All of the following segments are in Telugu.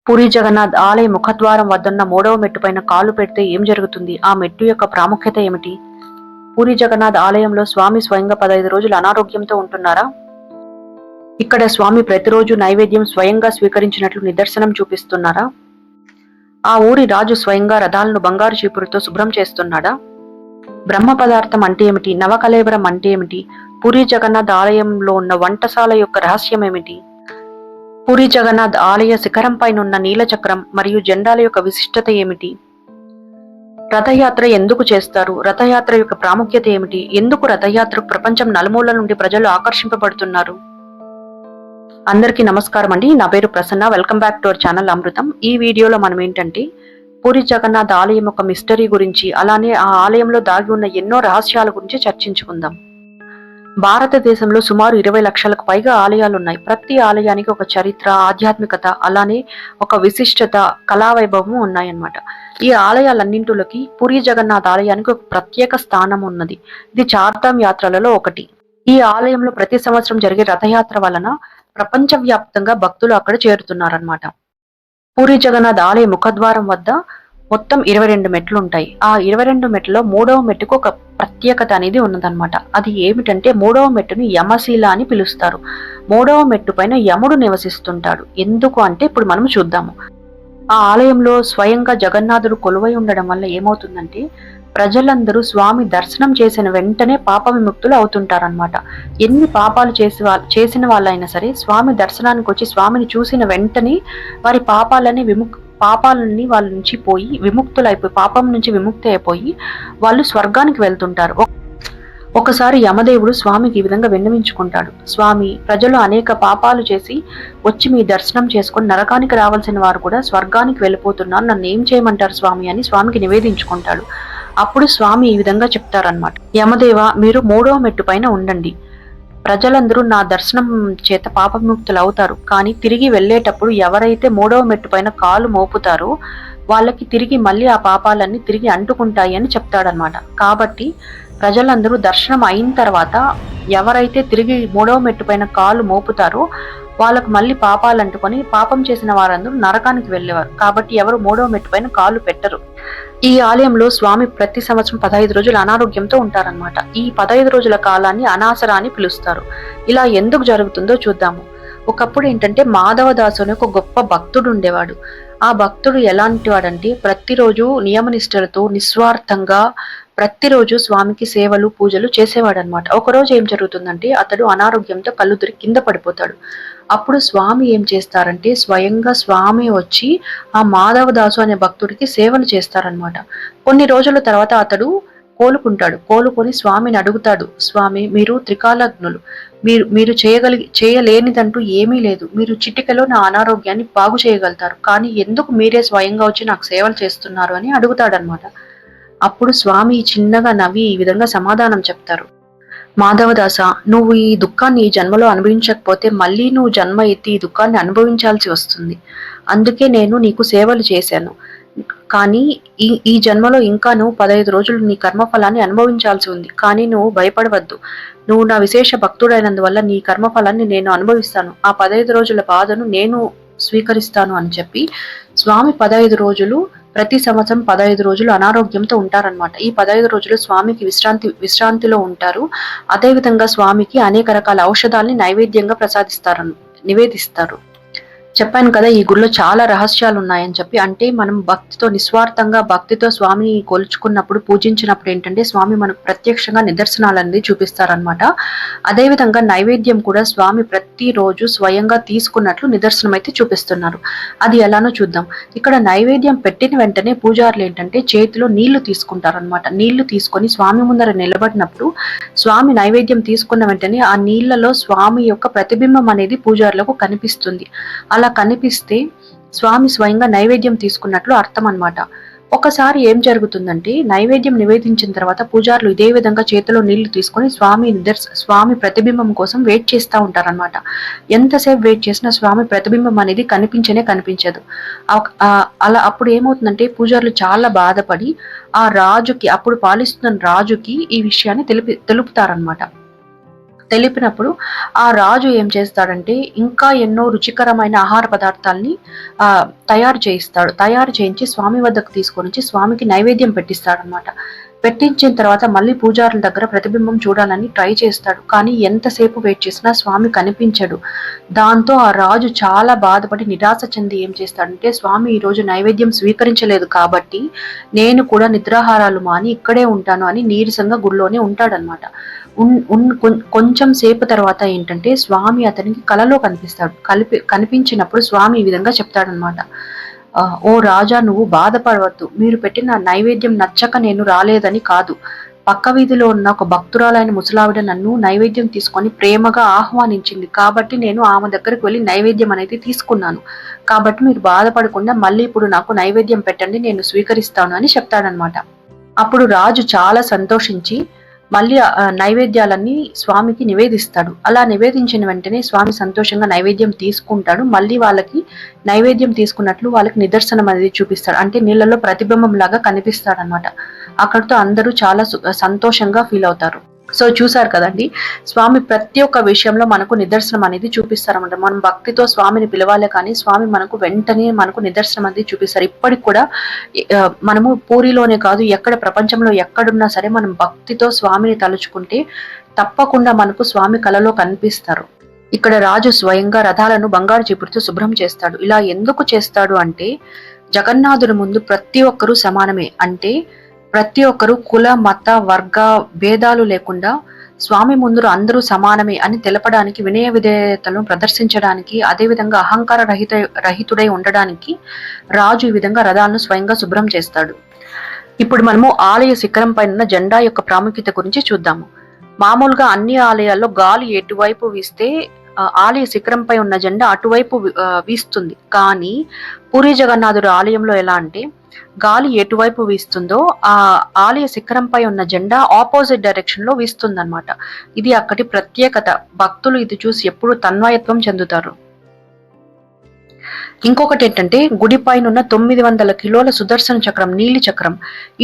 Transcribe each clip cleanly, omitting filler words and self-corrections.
పూరి జగన్నాథ్ ఆలయ ముఖద్వారం వద్దన్న 3వ మెట్టుపైన కాలు పెడితే ఏం జరుగుతుంది? ఆ మెట్టు యొక్క ప్రాముఖ్యత ఏమిటి? పూరి జగన్నాథ్ ఆలయంలో స్వామి స్వయంగా 15 రోజులు అనారోగ్యంతో ఉంటున్నారా? ఇక్కడ స్వామి ప్రతిరోజు నైవేద్యం స్వయంగా స్వీకరించినట్లు నిదర్శనం చూపిస్తున్నారా? ఆ ఊరి రాజు స్వయంగా రథాలను బంగారు చీపురుతో శుభ్రం చేస్తున్నాడా? బ్రహ్మ పదార్థం అంటే ఏమిటి? నవకళేబరం అంటే ఏమిటి? పూరి జగన్నాథ్ ఆలయంలో ఉన్న వంటశాల యొక్క రహస్యం ఏమిటి? పూరి జగన్నాథ్ ఆలయ శిఖరం పైనున్న నీలచక్రం మరియు జెండాల యొక్క విశిష్టత ఏమిటి? రథయాత్ర ఎందుకు చేస్తారు? రథయాత్ర యొక్క ప్రాముఖ్యత ఏమిటి? ఎందుకు రథయాత్రకు ప్రపంచం నలుమూలల నుండి ప్రజలు ఆకర్షింపబడుతున్నారు? అందరికీ నమస్కారం అండి. నా పేరు Prasanna. Welcome back to our channel Amrutham. ఈ వీడియోలో మనం ఏంటంటే పూరి జగన్నాథ్ ఆలయం యొక్క మిస్టరీ గురించి, అలానే ఆ ఆలయంలో దాగి ఉన్న ఎన్నో రహస్యాల గురించి చర్చించుకుందాం. భారతదేశంలో సుమారు 20 లక్షలకు పైగా ఆలయాలు ఉన్నాయి. ప్రతి ఆలయానికి ఒక చరిత్ర, ఆధ్యాత్మికత, అలానే ఒక విశిష్టత, కళావైభవం ఉన్నాయన్నమాట. ఈ ఆలయాలన్నింటిలోకి పూరి జగన్నాథ్ ఆలయానికి ఒక ప్రత్యేక స్థానం ఉన్నది. ఇది చార్ధామ్ యాత్రలలో ఒకటి. ఈ ఆలయంలో ప్రతి సంవత్సరం జరిగే రథయాత్ర వలన ప్రపంచవ్యాప్తంగా భక్తులు అక్కడ చేరుతున్నారన్నమాట. పూరి జగన్నాథ్ ఆలయ ముఖద్వారం వద్ద మొత్తం 22 మెట్లు ఉంటాయి. ఆ 22 మెట్లలో 3వ మెట్టుకు ఒక ప్రత్యేకత అనేది ఉన్నదన్నమాట. అది ఏమిటంటే 3వ మెట్టుని యమశిల అని పిలుస్తారు. 3వ మెట్టు పైన యముడు నివసిస్తుంటాడు. ఎందుకు అంటే ఇప్పుడు మనం చూద్దాము. ఆ ఆలయంలో స్వయంగా జగన్నాథుడు కొలువై ఉండడం వల్ల ఏమవుతుందంటే ప్రజలందరూ స్వామి దర్శనం చేసిన వెంటనే పాప విముక్తులు అవుతుంటారనమాట. ఎన్ని పాపాలు చేసిన వాళ్ళైనా సరే స్వామి దర్శనానికి వచ్చి స్వామిని చూసిన వెంటనే వారి పాపాలని వాళ్ళ నుంచి పోయి విముక్తులైపోయి, పాపం నుంచి విముక్తి అయిపోయి వాళ్ళు స్వర్గానికి వెళ్తుంటారు. ఒకసారి యమదేవుడు స్వామికి ఈ విధంగా విన్నవించుకుంటాడు. స్వామి, ప్రజలు అనేక పాపాలు చేసి వచ్చి మీ దర్శనం చేసుకుని నరకానికి రావాల్సిన వారు కూడా స్వర్గానికి వెళ్ళిపోతున్నారు, నన్ను ఏం చేయమంటారు స్వామి అని స్వామికి నివేదించుకుంటాడు. అప్పుడు స్వామి ఈ విధంగా చెప్తారనమాట. యమదేవ, మీరు 3వ మెట్టు పైన ఉండండి. ప్రజలందరూ నా దర్శనం చేత పాపవిముక్తులు అవుతారు. కానీ తిరిగి వెళ్ళేటప్పుడు ఎవరైతే 3వ మెట్టు పైన కాలు మోపుతారో వాళ్ళకి తిరిగి మళ్ళీ ఆ పాపాలన్నీ తిరిగి అంటుకుంటాయి అని చెప్తాడనమాట. కాబట్టి ప్రజలందరూ దర్శనం అయిన తర్వాత ఎవరైతే తిరిగి 3వ మెట్టు పైన కాలు మోపుతారో వాళ్ళకు మళ్ళీ పాపాలు అంటుకొని పాపం చేసిన వారందరూ నరకానికి వెళ్ళేవారు. కాబట్టి ఎవరు 3వ మెట్టు పైన కాలు పెట్టరు. ఈ ఆలయంలో స్వామి ప్రతి సంవత్సరం 15 రోజులు అనారోగ్యంతో ఉంటారన్నమాట. ఈ 15 రోజుల కాలాన్ని అనాసరా అని పిలుస్తారు. ఇలా ఎందుకు జరుగుతుందో చూద్దాము. ఒకప్పుడు ఏంటంటే మాధవదాసు అనే ఒక గొప్ప భక్తుడు ఉండేవాడు. ఆ భక్తుడు ఎలాంటి వాడంటే ప్రతిరోజు నియమనిష్టలతో నిస్వార్థంగా ప్రతిరోజు స్వామికి సేవలు, పూజలు చేసేవాడనమాట. ఒకరోజు ఏం జరుగుతుందంటే అతడు అనారోగ్యంతో కళ్ళు తిరిగి కింద పడిపోతాడు. అప్పుడు స్వామి ఏం చేస్తారంటే స్వయంగా స్వామి వచ్చి ఆ మాధవదాసు అనే భక్తుడికి సేవలు చేస్తారనమాట. కొన్ని రోజుల తర్వాత అతడు కోలుకొని స్వామిని అడుగుతాడు. స్వామి, మీరు త్రికాలజ్ఞులు, మీరు చేయలేనిదంటూ ఏమీ లేదు. మీరు చిటికలో నా అనారోగ్యాన్ని బాగు చేయగలుగుతారు. కానీ ఎందుకు మీరే స్వయంగా వచ్చి నాకు సేవలు చేస్తున్నారు అని అడుగుతాడనమాట. అప్పుడు స్వామి చిన్నగా నవ్వి ఈ విధంగా సమాధానం చెప్తారు. మాధవదాస, నువ్వు ఈ దుఃఖాన్ని ఈ జన్మలో అనుభవించకపోతే మళ్ళీ నువ్వు జన్మ ఎత్తి ఈ దుఃఖాన్ని అనుభవించాల్సి వస్తుంది. అందుకే నేను నీకు సేవలు చేశాను. కానీ ఈ జన్మలో ఇంకా నువ్వు 15 రోజులు నీ కర్మఫలాన్ని అనుభవించాల్సి ఉంది. కానీ నువ్వు భయపడవద్దు. నువ్వు నా విశేష భక్తుడైనందువల్ల నీ కర్మఫలాన్ని నేను అనుభవిస్తాను. ఆ 15 రోజుల బాధను నేను స్వీకరిస్తాను అని చెప్పి స్వామి 15 రోజులు, ప్రతి సంవత్సరం 15 రోజులు అనారోగ్యంతో ఉంటారనమాట. ఈ 15 రోజులు స్వామికి విశ్రాంతిలో ఉంటారు. అదేవిధంగా స్వామికి అనేక రకాల ఔషధాలని నైవేద్యంగా నివేదిస్తారు. చెప్పాను కదా, ఈ గుడిలో చాలా రహస్యాలు ఉన్నాయని చెప్పి. అంటే మనం భక్తితో, నిస్వార్థంగా భక్తితో స్వామిని కొలుచుకున్నప్పుడు, పూజించినప్పుడు ఏంటంటే స్వామి మనకు ప్రత్యక్షంగా నిదర్శనాలనేది చూపిస్తారనమాట. అదేవిధంగా నైవేద్యం కూడా స్వామి ప్రతిరోజు స్వయంగా తీసుకున్నట్లు నిదర్శనం అయితే చూపిస్తున్నారు. అది ఎలానో చూద్దాం. ఇక్కడ నైవేద్యం పెట్టిన వెంటనే పూజారులు ఏంటంటే చేతిలో నీళ్లు తీసుకుంటారనమాట. నీళ్లు తీసుకొని స్వామి ముందర నిలబడినప్పుడు స్వామి నైవేద్యం తీసుకున్న వెంటనే ఆ నీళ్లలో స్వామి యొక్క ప్రతిబింబం అనేది పూజారులకు కనిపిస్తుంది. అలా కనిపిస్తే స్వామి స్వయంగా నైవేద్యం తీసుకున్నట్లు అర్థం అన్నమాట. ఒకసారి ఏం జరుగుతుందంటే నైవేద్యం నివేదించిన తర్వాత పూజారులు ఇదే విధంగా చేతిలో నీళ్లు తీసుకొని స్వామి ప్రతిబింబం కోసం వెయిట్ చేస్తూ ఉంటారనమాట. ఎంతసేపు వెయిట్ చేసినా స్వామి ప్రతిబింబం అనేది కనిపించదు. అలా అప్పుడు ఏమవుతుందంటే పూజారులు చాలా బాధపడి ఆ రాజుకి, అప్పుడు పాలిస్తున్న రాజుకి ఈ విషయాన్ని తెలుపుతారనమాట. తెలిపినప్పుడు ఆ రాజు ఏం చేస్తాడంటే ఇంకా ఎన్నో రుచికరమైన ఆహార పదార్థాల్ని తయారు చేయించి స్వామి వద్దకు తీసుకొని వచ్చి స్వామికి నైవేద్యం పెట్టిస్తాడనమాట. పెట్టించిన తర్వాత మళ్ళీ పూజారుల దగ్గర ప్రతిబింబం చూడాలని ట్రై చేస్తాడు. కానీ ఎంతసేపు వెయిట్ చేసినా స్వామి కనిపించడు. దాంతో ఆ రాజు చాలా బాధపడి నిరాశ చెంది ఏం చేస్తాడంటే, స్వామి ఈరోజు నైవేద్యం స్వీకరించలేదు కాబట్టి నేను కూడా నిద్రాహారాలు మాని ఇక్కడే ఉంటాను అని నీరసంగా గుడిలోనే ఉంటాడనమాట. కొంచెం సేపు తర్వాత ఏంటంటే స్వామి అతనికి కలలో కనిపిస్తాడు. కనిపించినప్పుడు స్వామి ఈ విధంగా చెప్తాడనమాట, ఓ రాజా, నువ్వు బాధపడవద్దు. మీరు పెట్టిన నైవేద్యం నచ్చక నేను రాలేదని కాదు. పక్క వీధిలో ఉన్న ఒక భక్తురాలైన ముసలావిడ నన్ను నైవేద్యం తీసుకొని ప్రేమగా ఆహ్వానించింది కాబట్టి నేను ఆమె దగ్గరికి వెళ్ళి నైవేద్యం అనేది తీసుకున్నాను. కాబట్టి మీరు బాధపడకుండా మళ్ళీ ఇప్పుడు నాకు నైవేద్యం పెట్టండి, నేను స్వీకరిస్తాను అని చెప్తాడనమాట. అప్పుడు రాజు చాలా సంతోషించి మళ్ళీ నైవేద్యాలన్నీ స్వామికి నివేదిస్తాడు. అలా నివేదించిన వెంటనే స్వామి సంతోషంగా నైవేద్యం తీసుకుంటాడు. మళ్ళీ వాళ్ళకి నైవేద్యం తీసుకున్నట్లు వాళ్ళకి నిదర్శనం అనేది చూపిస్తాడు. అంటే నీళ్ళలో ప్రతిబింబం లాగా కనిపిస్తాడనమాట. అక్కడితో అందరూ చాలా సంతోషంగా ఫీల్ అవుతారు. సో చూసారు కదండి, స్వామి ప్రతి ఒక్క విషయంలో మనకు నిదర్శనం అనేది చూపిస్తారన్నమాట. మనం భక్తితో స్వామిని పిలవాలి, కానీ స్వామి మనకు వెంటనే మనకు నిదర్శనం అనేది చూపిస్తారు. ఇప్పటికి కూడా మనము పూరిలోనే కాదు, ఎక్కడ ప్రపంచంలో ఎక్కడున్నా సరే మనం భక్తితో స్వామిని తలుచుకుంటే తప్పకుండా మనకు స్వామి కలలో కనిపిస్తారు. ఇక్కడ రాజు స్వయంగా రథాలను బంగారు చీపురుతో శుభ్రం చేస్తాడు. ఇలా ఎందుకు చేస్తాడు అంటే, జగన్నాథుడి ముందు ప్రతి ఒక్కరూ సమానమే. అంటే ప్రతి ఒక్కరు కుల మత వర్గ భేదాలు లేకుండా స్వామి ముందు అందరూ సమానమే అని తెలపడానికి, వినయ విధేయతలను ప్రదర్శించడానికి, అదేవిధంగా అహంకార రహితుడై ఉండడానికి రాజు ఈ విధంగా రథాలను స్వయంగా శుభ్రం చేస్తాడు. ఇప్పుడు మనము ఆలయ శిఖరం పైన జెండా యొక్క ప్రాముఖ్యత గురించి చూద్దాము. మామూలుగా అన్ని ఆలయాల్లో గాలి ఎటువైపు వీస్తే ఆలయ శిఖరంపై ఉన్న జెండా అటువైపు వీస్తుంది. కానీ పూరి జగన్నాథుడు ఆలయంలో ఎలా అంటే, గాలి ఎటువైపు వీస్తుందో ఆ ఆలయ శిఖరంపై ఉన్న జెండా ఆపోజిట్ డైరెక్షన్ లో వీస్తుందన్నమాట. ఇది అక్కడి ప్రత్యేకత. భక్తులు ఇది చూసి ఎప్పుడు తన్మయత్వం చెందుతారు. ఇంకొకటి ఏంటంటే, గుడిపైన ఉన్న 900 కిలోల సుదర్శన చక్రం, నీలి చక్రం.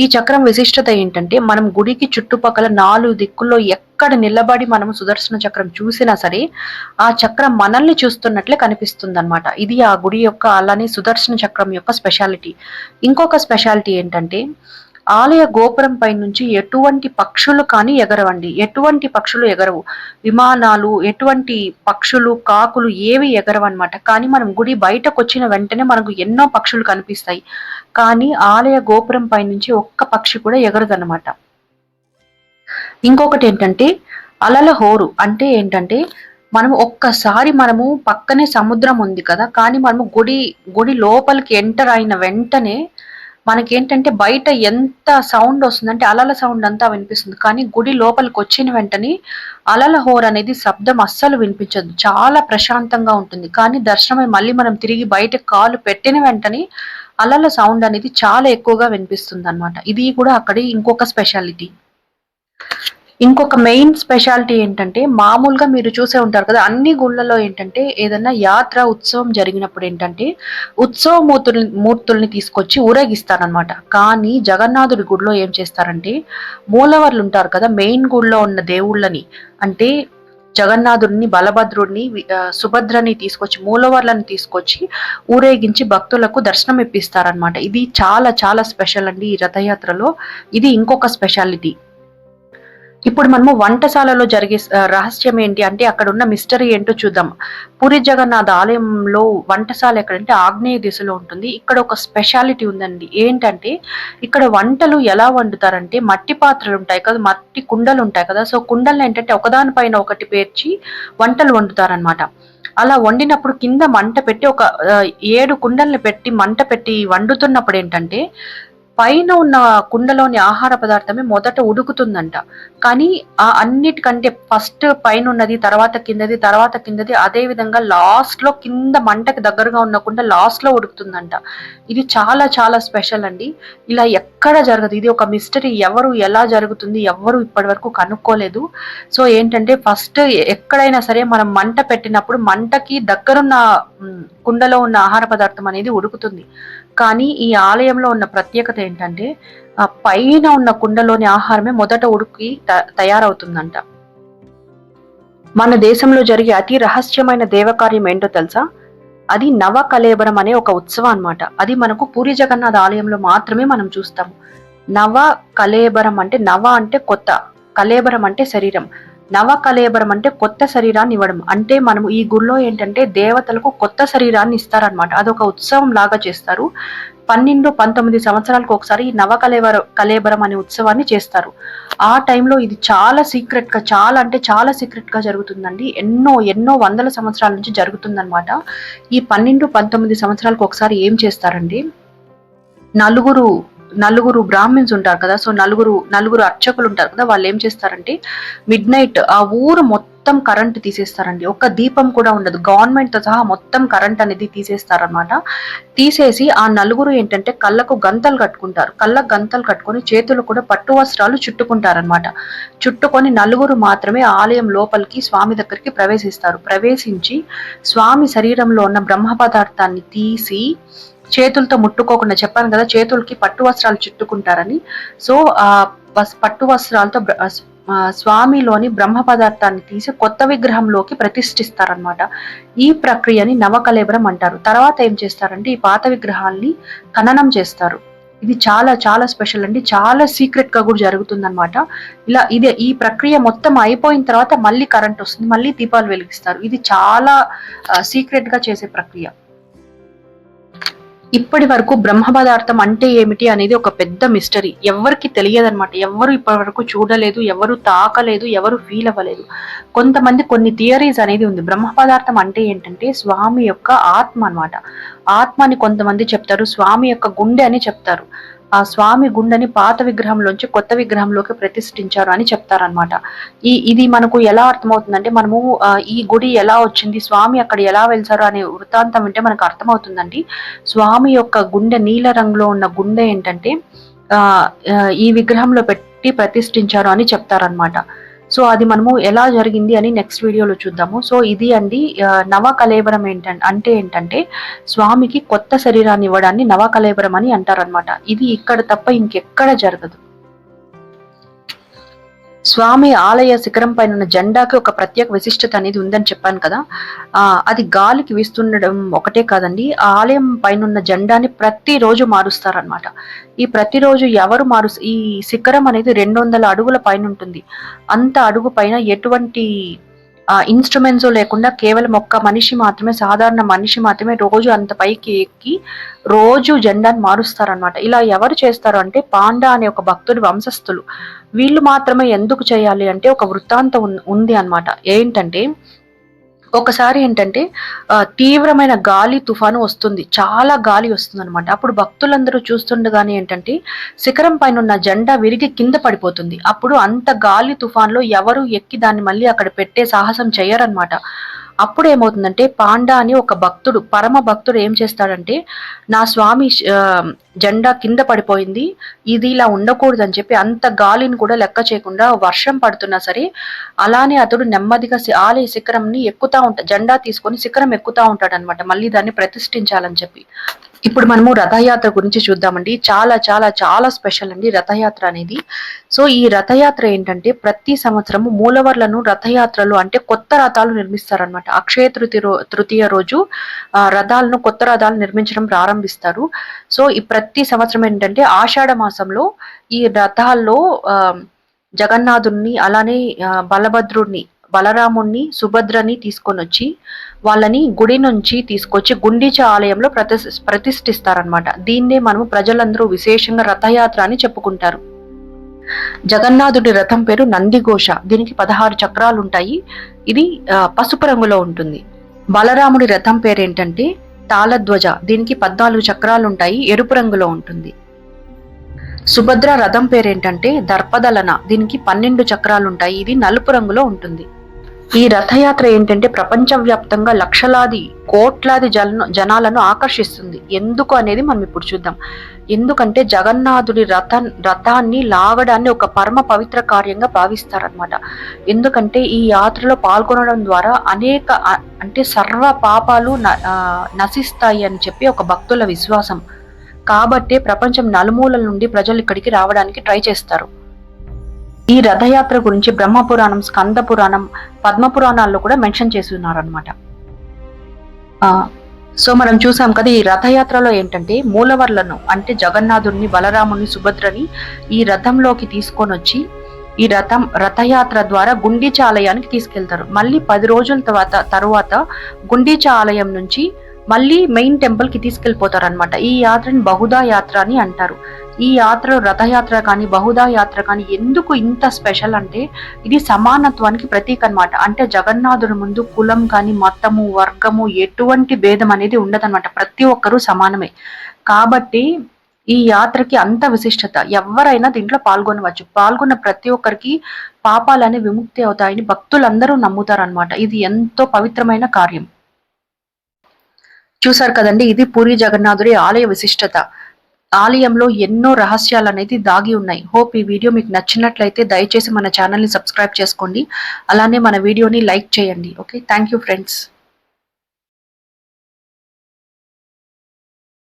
ఈ చక్రం విశిష్టత ఏంటంటే, మనం గుడికి చుట్టుపక్కల 4 దిక్కుల్లో ఎక్కడ నిలబడి మనం సుదర్శన చక్రం చూసినా సరే ఆ చక్రం మనల్ని చూస్తున్నట్లే కనిపిస్తుంది అనమాట. ఇది ఆ గుడి యొక్క, అలానే సుదర్శన చక్రం యొక్క స్పెషాలిటీ. ఇంకొక స్పెషాలిటీ ఏంటంటే, ఆలయ గోపురం పై నుంచి ఎటువంటి పక్షులు కానీ ఎగరవండి. ఎటువంటి పక్షులు ఎగరవు. విమానాలు, ఎటువంటి పక్షులు, కాకులు ఏవి ఎగరవన్నమాట. కానీ మనం గుడి బయటకు వచ్చిన వెంటనే మనకు ఎన్నో పక్షులు కనిపిస్తాయి. కానీ ఆలయ గోపురం పై నుంచి ఒక్క పక్షి కూడా ఎగరదన్నమాట. ఇంకొకటి ఏంటంటే, అలల హోరు. అంటే ఏంటంటే, మనము పక్కనే సముద్రం ఉంది కదా, కానీ మనము గుడి లోపలికి ఎంటర్ అయిన వెంటనే మనకేంటంటే బయట ఎంత సౌండ్ వస్తుందంటే అలల సౌండ్ అంతా వినిపిస్తుంది. కానీ గుడి లోపలికి వచ్చిన వెంటనే అలల హోర్ అనేది శబ్దం అస్సలు వినిపించదు. చాలా ప్రశాంతంగా ఉంటుంది. కానీ దర్శనమై మళ్ళీ మనం తిరిగి బయట కాలు పెట్టిన వెంటనే అలల సౌండ్ అనేది చాలా ఎక్కువగా వినిపిస్తుంది అన్నమాట. ఇది కూడా అక్కడి ఇంకొక స్పెషాలిటీ. ఇంకొక మెయిన్ స్పెషాలిటీ ఏంటంటే, మామూలుగా మీరు చూసే ఉంటారు కదా, అన్ని గుళ్ళలో ఏంటంటే ఏదైనా యాత్ర ఉత్సవం జరిగినప్పుడు ఏంటంటే ఉత్సవ మూర్తుల్ని తీసుకొచ్చి ఊరేగిస్తారనమాట. కానీ జగన్నాథుడి గుడిలో ఏం చేస్తారంటే, మూలవర్లు ఉంటారు కదా, మెయిన్ గుడిలో ఉన్న దేవుళ్ళని, అంటే జగన్నాథుడిని, బలభద్రుడిని, సుభద్రని తీసుకొచ్చి, మూలవర్లను తీసుకొచ్చి ఊరేగించి భక్తులకు దర్శనం ఇప్పిస్తారనమాట. ఇది చాలా చాలా స్పెషల్ అండి ఈ రథయాత్రలో. ఇది ఇంకొక స్పెషాలిటీ. ఇప్పుడు మనము వంటశాలలో జరిగే రహస్యం ఏంటి అంటే, అక్కడ ఉన్న మిస్టరీ ఏంటో చూద్దాం. పూరి జగన్నాథ్ ఆలయంలో వంటశాల ఎక్కడంటే ఆగ్నేయ దిశలో ఉంటుంది. ఇక్కడ ఒక స్పెషాలిటీ ఉందండి. ఏంటంటే, ఇక్కడ వంటలు ఎలా వండుతారంటే, మట్టి పాత్రలు ఉంటాయి కదా, మట్టి కుండలు ఉంటాయి కదా, సో కుండలు ఏంటంటే ఒకదానిపైన ఒకటి పేర్చి వంటలు వండుతారనమాట. అలా వండినప్పుడు కింద మంట పెట్టి ఒక 7 కుండల్ని పెట్టి మంట పెట్టి వండుతున్నప్పుడు ఏంటంటే, పైన ఉన్న కుండలోని ఆహార పదార్థమే మొదట ఉడుకుతుందంట. కానీ ఆ అన్నిటికంటే ఫస్ట్ పైన ఉన్నది, తర్వాత కిందది, తర్వాత కిందది, అదే విధంగా లాస్ట్ లో కింద మంటకి దగ్గరగా ఉన్న కుండ లాస్ట్ లో ఉడుకుతుందంట. ఇది చాలా చాలా స్పెషల్ అండి. ఇలా ఎక్కడ జరగదు. ఇది ఒక మిస్టరీ. ఎవరు ఎలా జరుగుతుంది ఎవరు ఇప్పటి వరకు కనుక్కోలేదు. సో ఏంటంటే, ఫస్ట్ ఎక్కడైనా సరే మనం మంట పెట్టినప్పుడు మంటకి దగ్గరున్న కుండలో ఉన్న ఆహార పదార్థం అనేది ఉడుకుతుంది. కానీ ఈ ఆలయంలో ఉన్న ప్రత్యేకత ఏంటంటే, ఆ పైన ఉన్న కుండలోని ఆహారమే మొదట ఉడికి తయారవుతుందంట. మన దేశంలో జరిగే అతి రహస్యమైన దేవకార్యం ఏంటో తెలుసా? అది నవ కళేబరం అనే ఒక ఉత్సవం అన్నమాట. అది మనకు పూరి జగన్నాథ ఆలయంలో మాత్రమే మనం చూస్తాము. నవ కళేబరం అంటే నవ అంటే కొత్త, కళేబరం అంటే శరీరం. నవ కళేబరం అంటే కొత్త శరీరాన్ని ఇవ్వడం. అంటే మనము ఈ గుడిలో ఏంటంటే దేవతలకు కొత్త శరీరాన్ని ఇస్తారనమాట. అదొక ఉత్సవం లాగా చేస్తారు. 12-19 సంవత్సరాలకు ఒకసారి ఈ నవ కళేబరం అనే ఉత్సవాన్ని చేస్తారు. ఆ టైంలో ఇది చాలా సీక్రెట్ గా, చాలా అంటే చాలా సీక్రెట్ గా జరుగుతుందండి. ఎన్నో ఎన్నో వందల సంవత్సరాల నుంచి జరుగుతుందన్నమాట. ఈ 12-19 సంవత్సరాలకు ఒకసారి ఏం చేస్తారండి, నలుగురు బ్రాహ్మిన్స్ ఉంటారు కదా, సో నలుగురు అర్చకులు ఉంటారు కదా, వాళ్ళు ఏం చేస్తారంటే మిడ్ నైట్ ఆ ఊరు మొత్తం కరెంట్ తీసేస్తారండి. ఒక్క దీపం కూడా ఉండదు. గవర్నమెంట్ తో సహా మొత్తం కరెంట్ అనేది తీసేస్తారనమాట. తీసేసి ఆ నలుగురు ఏంటంటే కళ్ళకు గంతలు కట్టుకుంటారు. కళ్ళకు గంతలు కట్టుకొని చేతులు కూడా పట్టు వస్త్రాలు చుట్టుకుంటారనమాట. చుట్టుకొని నలుగురు మాత్రమే ఆలయం లోపలికి స్వామి దగ్గరికి ప్రవేశిస్తారు. ప్రవేశించి స్వామి శరీరంలో ఉన్న బ్రహ్మ పదార్థాన్ని తీసి చేతులతో ముట్టుకోకుండా, చెప్పాను కదా చేతులకి పట్టు వస్త్రాలు చుట్టుకుంటారని, సో ఆ పట్టు వస్త్రాలతో స్వామిలోని బ్రహ్మ పదార్థాన్ని తీసి కొత్త విగ్రహంలోకి ప్రతిష్ఠిస్తారనమాట. ఈ ప్రక్రియని నవకళేబరం అంటారు. తర్వాత ఏం చేస్తారంటే ఈ పాత విగ్రహాల్ని ఖననం చేస్తారు. ఇది చాలా చాలా స్పెషల్ అండి. చాలా సీక్రెట్ గా కూడా జరుగుతుందన్నమాట. ఈ ప్రక్రియ మొత్తం అయిపోయిన తర్వాత మళ్ళీ కరెంట్ వస్తుంది, మళ్ళీ దీపాలు వెలిగిస్తారు. ఇది చాలా సీక్రెట్ గా చేసే ప్రక్రియ. ఇప్పటి వరకు బ్రహ్మ పదార్థం అంటే ఏమిటి అనేది ఒక పెద్ద మిస్టరీ. ఎవరికి తెలియదన్నమాట. ఎవరు ఇప్పటి వరకు చూడలేదు, ఎవరు తాకలేదు, ఎవరు ఫీల్ అవ్వలేదు. కొంతమంది కొన్ని థియరీస్ అనేది ఉంది. బ్రహ్మ పదార్థం అంటే ఏంటంటే స్వామి యొక్క ఆత్మ అన్నమాట. ఆత్మ అని కొంతమంది చెప్తారు, స్వామి యొక్క గుండె అని చెప్తారు. ఆ స్వామి గుండెని పాత విగ్రహంలోంచి కొత్త విగ్రహంలోకి ప్రతిష్ఠించారు అని చెప్తారనమాట. ఇది మనకు ఎలా అర్థమవుతుందంటే, మనము ఈ గుడి ఎలా వచ్చింది, స్వామి అక్కడ ఎలా వెళ్తారు అనే వృత్తాంతం వింటే మనకు అర్థమవుతుందండి. స్వామి యొక్క గుండె నీల రంగులో ఉన్న గుండె ఏంటంటే ఈ విగ్రహంలో పెట్టి ప్రతిష్ఠించారు అని చెప్తారనమాట. సో అది మనము ఎలా జరిగింది అని నెక్స్ట్ వీడియోలో చూద్దాము. సో ఇది అండి నవ కళేబరం అంటే ఏంటంటే స్వామికి కొత్త శరీరాన్ని ఇవ్వడాన్ని నవ కళేబరం అని అంటారనమాట. ఇది ఇక్కడ తప్ప ఇంకెక్కడ జరగదు. స్వామి ఆలయ శిఖరం పైన ఉన్న జెండాకి ఒక ప్రత్యేక విశిష్టత అనేది ఉందని చెప్పాను కదా. అది గాలికి వీస్తుండడం ఒకటే కాదండి, ఆ ఆలయం పైన ఉన్న జెండాని ప్రతిరోజు మారుస్తారనమాట. ఈ ప్రతిరోజు ఎవరు ఈ శిఖరం అనేది 200 అడుగుల పైన ఉంటుంది. అంత అడుగు పైన ఎటువంటి ఇన్స్ట్రుమెంట్స్ లేకుండా కేవలం ఒక్క మనిషి మాత్రమే, సాధారణ మనిషి మాత్రమే రోజు అంత పైకి ఎక్కి రోజు జెండాను మారుస్తారనమాట. ఇలా ఎవరు చేస్తారు అంటే పాండా అనే ఒక భక్తుడి వంశస్థులు. వీళ్ళు మాత్రమే ఎందుకు చేయాలి అంటే ఒక వృత్తాంతం ఉంది అన్నమాట. ఏంటంటే ఒకసారి ఏంటంటే తీవ్రమైన గాలి తుఫాను వస్తుంది, చాలా గాలి వస్తుంది అనమాట. అప్పుడు భక్తులందరూ చూస్తుండగానే ఏంటంటే శిఖరం పైన ఉన్న జెండా విరిగి కింద పడిపోతుంది. అప్పుడు అంత గాలి తుఫాన్లో ఎవరు ఎక్కి దాన్ని మళ్ళీ అక్కడ పెట్టే సాహసం చేయరనమాట. అప్పుడు ఏమవుతుందంటే పాండా అని ఒక భక్తుడు, పరమ భక్తుడు ఏం చేస్తాడంటే, నా స్వామి జెండా కింద పడిపోయింది, ఇది ఇలా ఉండకూడదని చెప్పి అంత గాలిని కూడా లెక్క చేయకుండా వర్షం పడుతున్నా సరే అలానే అతడు నెమ్మదిగా ఆలయ శిఖరంని ఎక్కుతా జెండా తీసుకొని శిఖరం ఎక్కుతా ఉంటాడనమాట, మళ్ళీ దాన్ని ప్రతిష్ఠించాలని చెప్పి. ఇప్పుడు మనము రథయాత్ర గురించి చూద్దామండి. చాలా చాలా చాలా స్పెషల్ అండి రథయాత్ర అనేది. సో ఈ రథయాత్ర ఏంటంటే ప్రతి సంవత్సరము మూలవర్లను రథయాత్రలు అంటే కొత్త రథాలు నిర్మిస్తారనమాట. అక్షయ తృతీయ రోజు కొత్త రథాలు నిర్మించడం ప్రారంభిస్తారు. సో ఈ ప్రతి సంవత్సరం ఏంటంటే ఆషాఢ మాసంలో ఈ రథాల్లో జగన్నాథుణ్ణి, అలానే బలభద్రుడిని, బలరాముణ్ణి, సుభద్రని తీసుకొని వచ్చి వాళ్ళని గుడి నుంచి తీసుకొచ్చి గుండీచా ఆలయంలో ప్రతిష్ఠిస్తారనమాట. దీన్నే మనము ప్రజలందరూ విశేషంగా రథయాత్ర అని చెప్పుకుంటారు. జగన్నాథుడి రథం పేరు నందిఘోష. దీనికి 16 చక్రాలు ఉంటాయి. ఇది పసుపు రంగులో ఉంటుంది. బలరాముడి రథం పేరు ఏంటంటే తాళధ్వజ. దీనికి 14 చక్రాలు ఉంటాయి, ఎరుపు రంగులో ఉంటుంది. సుభద్ర రథం పేరేంటంటే దర్పదలన. దీనికి 12 చక్రాలు ఉంటాయి, ఇది నలుపు రంగులో ఉంటుంది. ఈ రథయాత్ర ఏంటంటే ప్రపంచవ్యాప్తంగా లక్షలాది కోట్లాది జనాలను ఆకర్షిస్తుంది. ఎందుకు అనేది మనం ఇప్పుడు చూద్దాం. ఎందుకంటే జగన్నాథుడి రథాన్ని లాగడాన్ని ఒక పరమ పవిత్ర కార్యంగా భావిస్తారనమాట. ఎందుకంటే ఈ యాత్రలో పాల్గొనడం ద్వారా అంటే సర్వ పాపాలు నశిస్తాయి అని చెప్పి ఒక భక్తుల విశ్వాసం. కాబట్టే ప్రపంచం నలుమూలల నుండి ప్రజలు ఇక్కడికి రావడానికి ట్రై చేస్తారు. ఈ రథయాత్ర గురించి బ్రహ్మపురాణం, స్కంద పురాణం, పద్మ పురాణాల్లో కూడా మెన్షన్ చేసి ఉన్నారనమాట. సో మనం చూసాం కదా, ఈ రథయాత్రలో ఏంటంటే మూలవర్లను అంటే జగన్నాథుడిని, బలరాముని, సుభద్రని ఈ రథంలోకి తీసుకొని వచ్చి ఈ రథయాత్ర ద్వారా గుండీచా ఆలయానికి తీసుకెళ్తారు. మళ్ళీ 10 రోజుల తర్వాత గుండీచా ఆలయం నుంచి మళ్ళీ మెయిన్ టెంపుల్ కి తీసుకెళ్లిపోతారు అనమాట. ఈ యాత్రని బహుదా యాత్ర అని అంటారు. ఈ యాత్ర రథయాత్ర కానీ బహుదా యాత్ర కానీ ఎందుకు ఇంత స్పెషల్ అంటే ఇది సమానత్వానికి ప్రతీక అనమాట. అంటే జగన్నాథుడి ముందు కులం కానీ మతము, వర్గము ఎటువంటి భేదం అనేది ఉండదన్నమాట. ప్రతి ఒక్కరూ సమానమే. కాబట్టి ఈ యాత్రకి అంత విశిష్టత. ఎవరైనా దీంట్లో పాల్గొనవచ్చు. పాల్గొన్న ప్రతి ఒక్కరికి పాపాలనే విముక్తి అవుతాయని భక్తులందరూ నమ్ముతారనమాట. ఇది ఎంతో పవిత్రమైన కార్యం. చూసారు కదండి, ఇది పూరి జగన్నాథుడి ఆలయ విశిష్టత. ఆలయంలో ఎన్నో రహస్యాలు అనేది దాగి ఉన్నాయి. హోప్ ఈ వీడియో మీకు నచ్చినట్లయితే దయచేసి మన ఛానల్ని సబ్స్క్రైబ్ చేసుకోండి. అలానే మన వీడియోని లైక్ చేయండి. Okay, thank you friends.